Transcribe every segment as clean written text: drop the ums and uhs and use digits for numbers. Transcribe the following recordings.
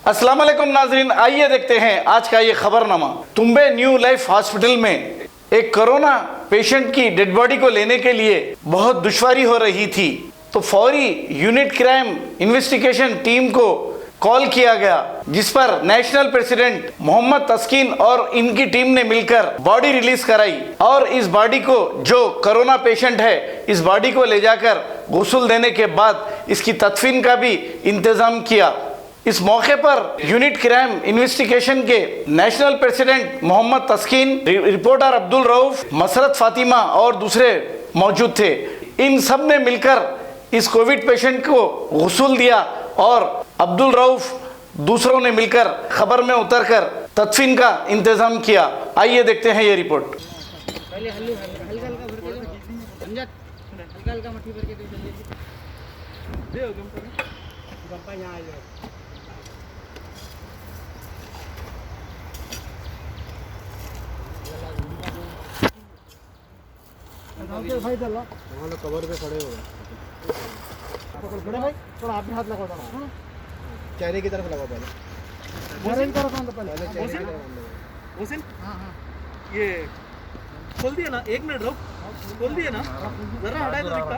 अस्सलाम वालेकुम नाजरीन, आइए देखते हैं आज का ये खबरनामा। तुम्बे न्यू लाइफ हॉस्पिटल में एक कोरोना पेशेंट की डेड बॉडी को लेने के लिए बहुत दुश्वारी हो रही थी, तो फौरी यूनिट क्राइम इन्वेस्टिगेशन टीम को कॉल किया गया, जिस पर नेशनल प्रेसिडेंट मोहम्मद तस्कीन और इनकी टीम ने मिलकर बॉडी रिलीज कराई और इस बॉडी को, जो कोरोना पेशेंट है, इस बॉडी को ले जाकर गुस्ल देने के बाद इसकी तदफीन का भी इंतजाम किया। इस मौके पर यूनिट क्राइम इन्वेस्टिगेशन के नेशनल प्रेसिडेंट मोहम्मद तस्कीन, रिपोर्टर अब्दुल रऊफ, मसरत फातिमा और दूसरे मौजूद थे। इन सब ने मिलकर इस कोविड पेशेंट को गुस्ल दिया और अब्दुल रऊफ दूसरों ने मिलकर खबर में उतरकर तदफीन का इंतजाम किया। आइए देखते हैं ये रिपोर्ट। पहले हल्का हल्का भर के समझत हल्का हल्का मट्टी भर के दे गप्पा यहाँ आ जाए। भाई चल वहाँ लोग कवर पे खड़े हो गए, पकड़ खड़े भाई, थोड़ा आप भी हाथ लगाओ, थोड़ा चेहरे की तरफ लगाओ, पहले चेहरे की तरफ पहले चेहरे की तरफ। ओसिन हाँ हाँ ये खोल दिया ना, एक मिनट रुक, खोल दिया ना, जरा हटाए तो दिखता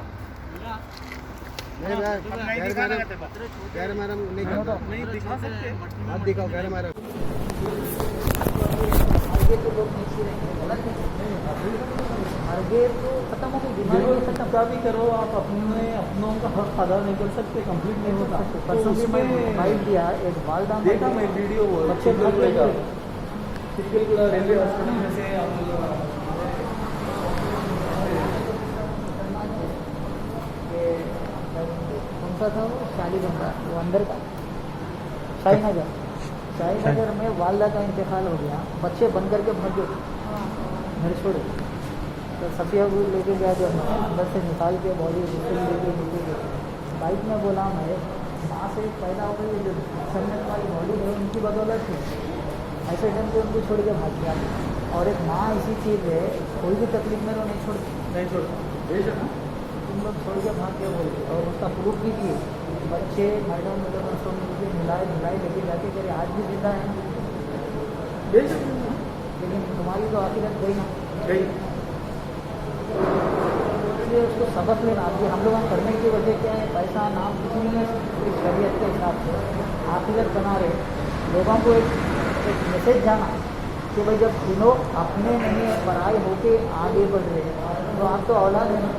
गैर मैडम नहीं दिखा सकते, आप दिखाओ गैर मैडम। आगे तो खत्म हो गई बीमारी, खत्म भी करो आप, अपनों का हक अदा नहीं कर सकते, कंप्लीट नहीं होता। परसों भी मैं मोबाइल दिया, एक बाल डाल देखा मैं वीडियो, बच्चे रेलवे हॉस्पिटल में से कौन सा था वो, शादी बंदा, वो अंदर का शाही नगर में वालदा का इंतकाल हो गया, बच्चे बन करके भागे घर छोड़े, तो सफिया को लेके गया, जो अंदर से निकाल के बॉडी लेके नीचे गए। बाइक में बोला मैं माँ से पैदा हो गई, जो सन्नत वाली बॉडी है उनकी बदौलत है, ऐसे टाइम पे उनको छोड़ के भाग गया। और एक माँ ऐसी चीज़ है, कोई भी तकलीफ में नहीं छोड़ता, तुम लोग छोड़ के भाग के बोलते, और उसका प्रूफ भी दिए, बच्चे मैडम उसको मुझे मिलाए लेके जाके करे, आज भी जिंदा है, लेकिन तुम्हारी तो आखिरत गई ना गई। इसलिए उसको सबक लेना। अभी हम लोग करने की वजह क्या है, पैसा नाम कुछ नहीं है, सिर्फ शरीयत के हिसाब से आखिरत बना रहे। लोगों को एक मैसेज जाना कि भाई जब तीनों अपने नहीं पढ़ाई होके आगे बढ़ रहे हैं, तो आप तो औलाद है ना।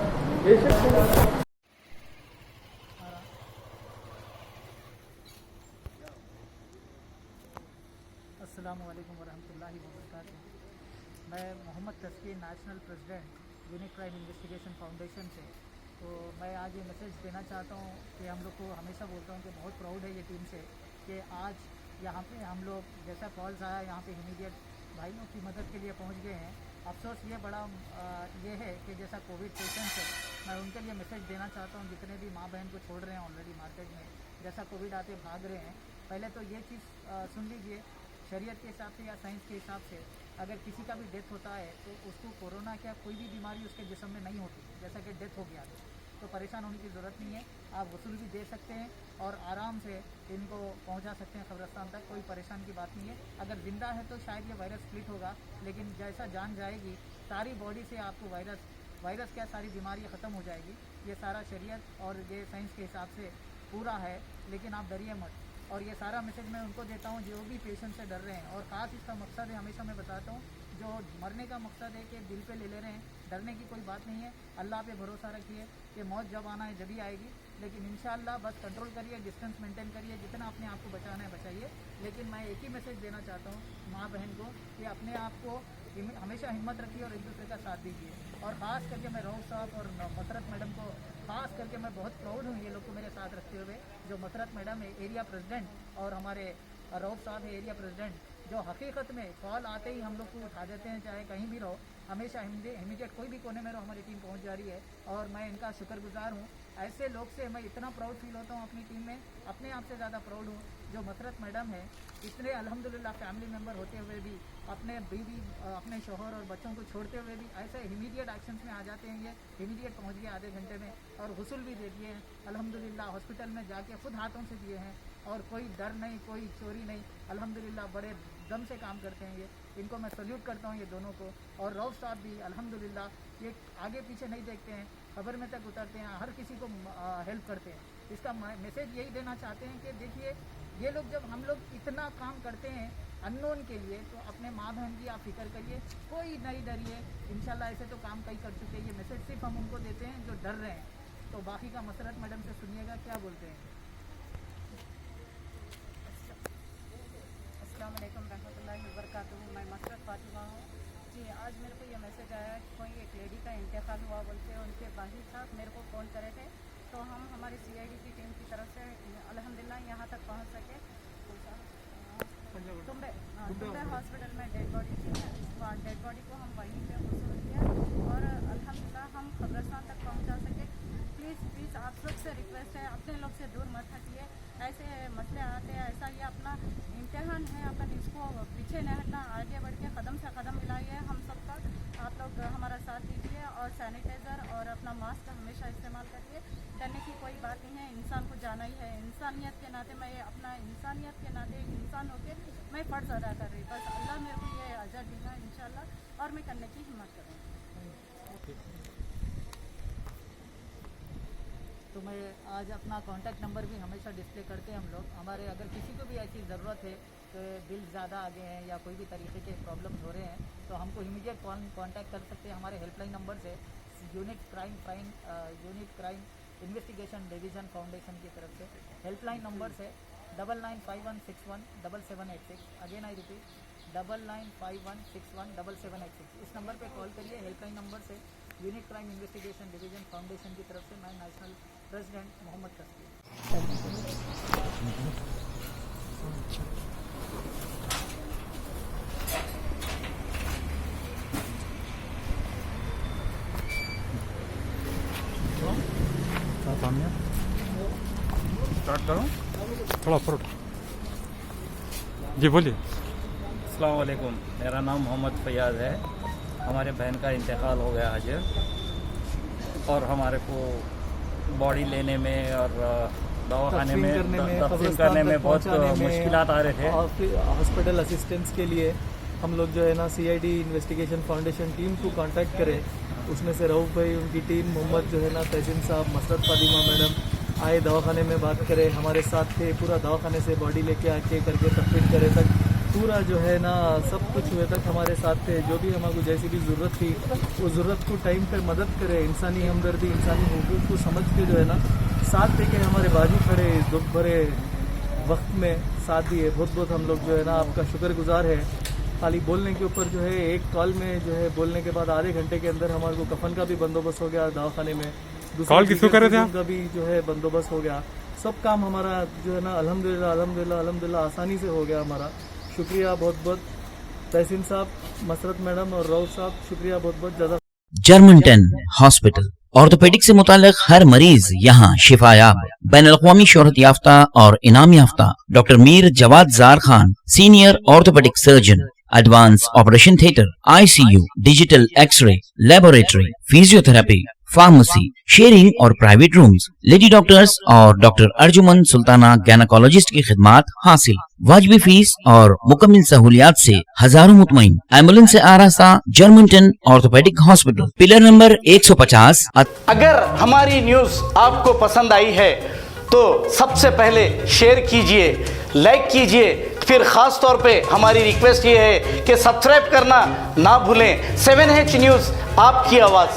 अस्सलामु अलैकुम वरहमतुल्लाहि वबरकातुहू। मैं Mohammed Taskeen, national president unit crime investigation foundation से, तो मैं आज ये मैसेज देना चाहता हूँ कि हम लोग को हमेशा बोलता हूँ कि बहुत प्राउड है ये टीम से कि आज यहाँ पे हम लोग जैसा कॉल्स आया यहाँ पे इमीडिएट भाइयों की मदद के लिए पहुँच गए हैं। अफसोस ये बड़ा ये है कि जैसा कोविड पेशेंट्स है, मैं उनके लिए मैसेज देना चाहता हूँ, जितने भी माँ बहन को छोड़ रहे हैं ऑलरेडी मार्केट में, जैसा कोविड आते भाग रहे हैं, पहले तो ये चीज़ सुन लीजिए, शरीयत के हिसाब से या साइंस के हिसाब से अगर किसी का भी डेथ होता है तो उसको कोरोना क्या कोई भी बीमारी उसके जिस्म में नहीं होती, जैसा कि डेथ हो गया तो परेशान होने की ज़रूरत नहीं है। आप गुस्ल भी दे सकते हैं और आराम से इनको पहुंचा सकते हैं कब्रिस्तान तक, कोई परेशान की बात नहीं है। अगर ज़िंदा है तो शायद ये वायरस स्प्लिट होगा, लेकिन जैसा जान जाएगी सारी बॉडी से आपको वायरस क्या सारी बीमारियाँ ख़त्म हो जाएगी। ये सारा शरीयत और ये साइंस के हिसाब से पूरा है, लेकिन आप डरिए मत। और ये सारा मैसेज मैं उनको देता हूँ जो भी पेशेंट से डर रहे हैं, और ख़ास इसका मकसद है, हमेशा मैं बताता हूँ, जो मरने का मकसद है कि दिल पे ले ले रहे हैं, डरने की कोई बात नहीं है। अल्लाह पे भरोसा रखिए कि मौत जब आना है जब ही आएगी, लेकिन इंशाअल्लाह बस कंट्रोल करिए, डिस्टेंस मेंटेन करिए, जितना अपने आप को बचाना है बचाइए। लेकिन मैं एक ही मैसेज देना चाहता हूँ माँ बहन को कि अपने आप को हमेशा हिम्मत रखिए और एक दूसरे का साथ दीजिए। और ख़ास करके मैं रऊफ साहब और मसरत मैडम को ख़ास करके मैं बहुत प्राउड हूँ ये लोग को मेरे साथ रखते हुए। जो मसरत मैडम है एरिया प्रेसिडेंट और हमारे रऊफ साहब है एरिया प्रेसिडेंट, जो हकीकत में कॉल आते ही हम लोग को उठा देते हैं, चाहे कहीं भी रहो, हमेशा इमीडिएट कोई भी कोने में रहो हमारी टीम पहुंच जा रही है, और मैं इनका शुक्रगुजार हूं। ऐसे लोग से मैं इतना प्राउड फील होता हूं अपनी टीम में, अपने आप से ज़्यादा प्राउड हूं। जो मसरत मैडम है, इतने अल्हम्दुलिल्लाह फैमिली मेम्बर होते हुए भी, अपने बीवी अपने शोहर और बच्चों को छोड़ते हुए भी ऐसे इमीडिएट एक्शंस में आ जाते हैं। ये इमीडिएट पहुंच गए आधे घंटे में, और गुस्ल भी दे दिए हैं अल्हम्दुलिल्लाह। हॉस्पिटल में जाके खुद हाथों से दिए हैं, और कोई डर नहीं, कोई चोरी नहीं, अल्हम्दुलिल्लाह बड़े दम से काम करते हैं ये, इनको मैं सल्यूट करता हूँ ये दोनों को। और रऊफ साहब भी अल्हम्दुलिल्लाह ये आगे पीछे नहीं देखते हैं, खबर में तक उतरते हैं, हर किसी को हेल्प करते हैं। इसका मैसेज यही देना चाहते हैं कि देखिए ये लोग जब हम लोग इतना काम करते हैं अननोन के लिए, तो अपने माँ बहन की आप फिक्र करिए, कोई नहीं डरिए, इंशाल्लाह ऐसे तो काम कई कर चुके हैं। ये मैसेज सिर्फ हम उनको देते हैं जो डर रहे हैं। तो बाकी का मसरत मैडम से सुनिएगा क्या बोलते हैं। अस्सलाम वालेकुम रहमतुल्लाहि व बरकातुहू। मैं मसरत फातिमा हूँ जी। आज मेरे को ये मैसेज आया कि कोई एक लेडी का इंतकाल हुआ बोलते, उनके बाहिर साहब मेरे को फ़ोन करे थे, तो हम हमारी CID की टीम की तरफ से अल्हम्दुलिल्लाह यहाँ तक पहुँच सके। तुम्बे हॉस्पिटल में डेड बॉडी थी, डेड बॉडी को हम वहीं पे वसूल किया और अल्हम्दुलिल्लाह हम कब्रिस्तान तक पहुँचा सके। प्लीज़ आप लोग से रिक्वेस्ट है, अपने लोग से दूर मत हटिए, ऐसे मसले आते हैं, ऐसा ये अपना इम्तिहान है, अपन इसको पीछे नहीं हटना, आगे बढ़ के कदम से कदम मिलाइए हम सबका। आप लोग हमारा साथ दीजिए और सैनिटाइज़र और अपना मास्क हमेशा इस्तेमाल करिए। डरने की कोई बात नहीं है, इंसान को जाना ही है। इंसानियत के नाते मैं अपना इंसानियत के नाते एक इंसान होकर मैं फ़र्ज़ अदा कर रही, बस अल्लाह मेरे को ये अजर देगा इंशाल्लाह, और मैं करने की हिम्मत करूँगी। तो मैं आज अपना कॉन्टैक्ट नंबर भी हमेशा डिस्प्ले करते हैं हम लोग। हमारे अगर किसी को भी ऐसी ज़रूरत है कि बिल ज़्यादा आ गए हैं या कोई भी तरीके के प्रॉब्लम हो रहे हैं, तो हमको इमीडिएट कॉन्टैक्ट कर सकते हैं। हमारे हेल्पलाइन नंबर से unit crime investigation division foundation की तरफ से हेल्पलाइन नंबर से 9951617786। Again I repeat 9951617786। इस नंबर पे कॉल करिए। हेल्पलाइन नंबर से unit crime investigation division foundation की तरफ से मैं नेशनल प्रेसिडेंट मोहम्मद तस्की। स्टार्ट करो थोड़ा ऊपर जी बोलिए। अस्सलाम वालेकुम, मेरा नाम मोहम्मद फैयाज़ है। हमारे बहन का इंतकाल हो गया आज, और हमारे को बॉडी लेने में और दवाखाने में तफसील करने में बहुत मुश्किलात आ रहे थे। हॉस्पिटल असिस्टेंस के लिए हम लोग जो है ना CID इन्वेस्टिगेशन फाउंडेशन टीम को कांटेक्ट करें। उसमें से रऊफ भाई, उनकी टीम, मोहम्मद जो है ना, तहसीन साहब, मसरत फातिमा मैडम आए, दवाखाने में बात करें, हमारे साथ थे, पूरा दवाखाने से बॉडी लेके आके करके तकफीन करे तक पूरा जो है ना सब कुछ हुए तक हमारे साथ थे। जो भी हमारे जैसी भी ज़रूरत थी वो ज़रूरत को टाइम पर मदद करे, इंसानी हमदर्दी, इंसानी हुकूक को समझ के जो है ना साथ दे के हमारे बाजू खड़े, इस दुख भरे वक्त में साथ दिए। बहुत बहुत हम लोग जो है ना आपका शुक्रगुजार है। खाली बोलने के ऊपर जो है एक कॉल में जो है बोलने के बाद आधे घंटे के अंदर हमारे को कफन का भी बंदोबस्त हो गया दवाखाने में, कॉल किसको करे थे आप? का भी जो है बंदोबस्त हो गया। सब काम हमारा जो है ना अल्हम्दुलिल्लाह आसानी से हो गया हमारा। शुक्रिया बहुत बहुत तहसीन साहब, मसरत मैडम और रऊफ साहब, शुक्रिया बहुत बहुत ज़्यादा। जर्मनटन हॉस्पिटल ऑर्थोपेडिक से मुताल्लिक हर मरीज यहाँ शिफायाब। बैनुल-अक़वामी शोहरत याफ्ता और इनाम याफ्ता doctor Mir Jawad Jar Khan, senior orthopaedic surgeon, advance operation theatre, ICU, digital x-ray, laboratory, physiotherapy, pharmacy, sharing और प्राइवेट रूम्स, लेडी डॉक्टर्स और डॉक्टर अर्जुमन सुल्ताना गैनाकोलॉजिस्ट की खिदमात हासिल। वाजिबी फीस और मुकम्मल सहूलियात से हजारों मुतमईन। एम्बुलेंस से आरास्ता Germantown orthopaedic hospital, pillar number 150। अगर हमारी न्यूज़ आपको पसंद आई है तो सबसे पहले शेयर कीजिए, लाइक कीजिए, फिर ख़ास तौर पे हमारी रिक्वेस्ट ये है कि सब्सक्राइब करना ना भूलें। 7H न्यूज़, आपकी आवाज़।